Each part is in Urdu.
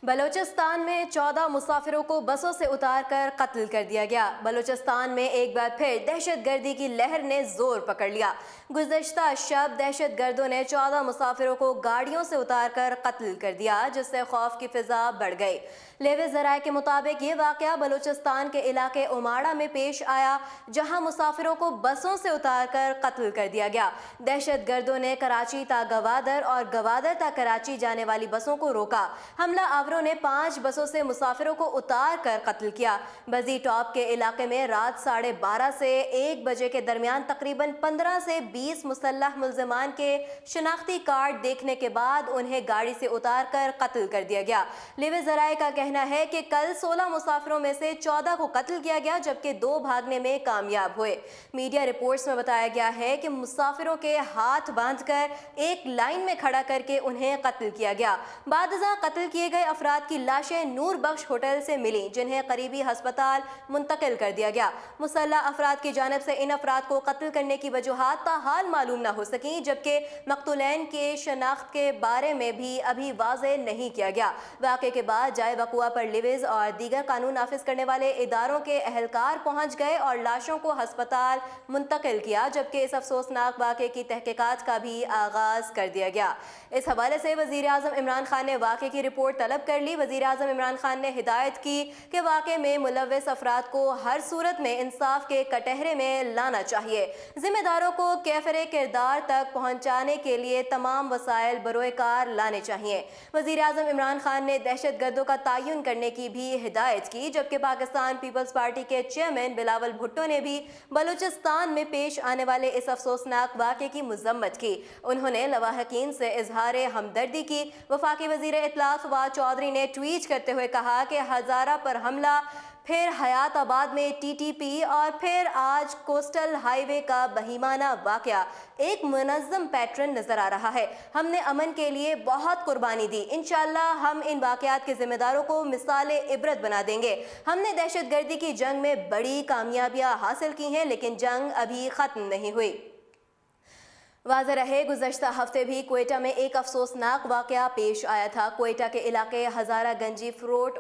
بلوچستان میں 14 مسافروں کو بسوں سے اتار کر قتل کر دیا گیا۔ بلوچستان میں ایک بار پھر دہشت گردی کی لہر نے زور پکڑ لیا۔ گزشتہ شب دہشت گردوں نے 14 مسافروں کو گاڑیوں سے اتار کر قتل کر دیا، جس سے خوف کی فضا بڑھ گئی۔ لیوی ذرائع کے مطابق یہ واقعہ بلوچستان کے علاقے اماڑہ میں پیش آیا، جہاں مسافروں کو بسوں سے اتار کر قتل کر دیا گیا۔ دہشت گردوں نے کراچی تا گوادر اور گوادر تا کراچی جانے والی بسوں کو روکا۔ حملہ آوروں نے 5 بسوں سے مسافروں کو اتار کر قتل کیا۔ بزی ٹاپ کے علاقے میں رات 12:30 سے 1 بجے کے درمیان تقریباً 15 سے 20 مسلح ملزمان کے شناختی کارڈ دیکھنے کے بعد انہیں گاڑی سے اتار کر قتل کر دیا گیا۔ لیوی ذرائع کا کہنا ہے کہ کل 16 مسافروں میں سے 14 کو قتل کیا گیا، جبکہ 2 بھاگنے میں کامیاب ہوئے۔ میڈیا رپورٹس میں بتایا گیا ہے کہ مسافروں کے ہاتھ باندھ کر ایک لائن میں کھڑا کر کے انہیں قتل کیا گیا۔ بعد ازاں قتل کیے گئے افراد کی لاشیں نور بخش ہوٹل سے ملیں، جنہیں قریبی ہسپتال منتقل کر دیا گیا۔ مسلح افراد کی جانب سے ان افراد کو قتل کرنے کی وجوہات تاحال معلوم نہ ہو سکیں، جبکہ مقتولین کے شناخت کے بارے میں بھی ابھی واضح نہیں کیا گیا۔ واقعے کے بعد جائے وقوع پر لیویز اور دیگر قانون نافذ کرنے والے اداروں کے اہلکار پہنچ گئے اور لاشوں کو ہسپتال منتقل کیا، جبکہ اس افسوسناک واقعے کی تحقیقات کا بھی آغاز کر دیا گیا۔ اس حوالے سے وزیر اعظم عمران خان نے واقعے کی رپورٹ طلب کر لی۔ وزیر اعظم عمران خان نے ہدایت کی کہ واقعے میں ملوث افراد کو ہر صورت میں انصاف کے کٹہرے میں لانا چاہیے۔ ذمہ داروں کو کیفر کردار تک پہنچانے کے لیے تمام وسائل بروئے کار لانے چاہیے۔ وزیر اعظم عمران خان نے دہشت گردوں کا تعین کرنے کی بھی ہدایت کی، جبکہ پاکستان پیپلز پارٹی کے چیئرمین بلاول بھٹو نے بھی بلوچستان میں پیش آنے والے اس افسوسناک واقعے کی مذمت کی۔ انہوں نے لواحقین سے اظہار ہمدردی کی۔ وفاقی وزیر اطلاعات فواد چودھری نے ٹویٹ کرتے ہوئے کہا کہ ہزارہ پر حملہ، پھر حیات آباد میں ٹی ٹی پی اور پھر آج کوسٹل ہائی وے کا بہیمانہ واقعہ ایک منظم پیٹرن نظر آ رہا ہے۔ ہم نے امن کے لیے بہت قربانی دی۔ انشاءاللہ ہم ان واقعات کے ذمہ داروں کو مثال عبرت بنا دیں گے۔ ہم نے دہشت گردی کی جنگ میں بڑی کامیابیاں حاصل کی ہیں، لیکن جنگ ابھی ختم نہیں ہوئی۔ واضح رہے، گزشتہ ہفتے بھی کوئٹہ میں ایک افسوسناک واقعہ پیش آیا تھا۔ کوئٹہ کے علاقے ہزارہ گنجی فروٹ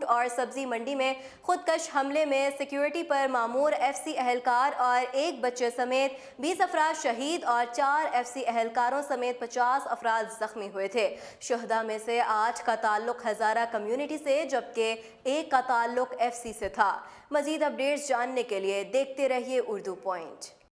اور سبزی منڈی میں خودکش حملے میں سیکیورٹی پر مامور ایف سی اہلکار اور ایک بچے سمیت 20 افراد شہید اور 4 ایف سی اہلکاروں سمیت 50 افراد زخمی ہوئے تھے۔ شہداء میں سے 8 کا تعلق ہزارہ کمیونٹی سے، جبکہ 1 کا تعلق ایف سی سے تھا۔ مزید اپڈیٹس جاننے کے لیے دیکھتے رہیے اردو پوائنٹ۔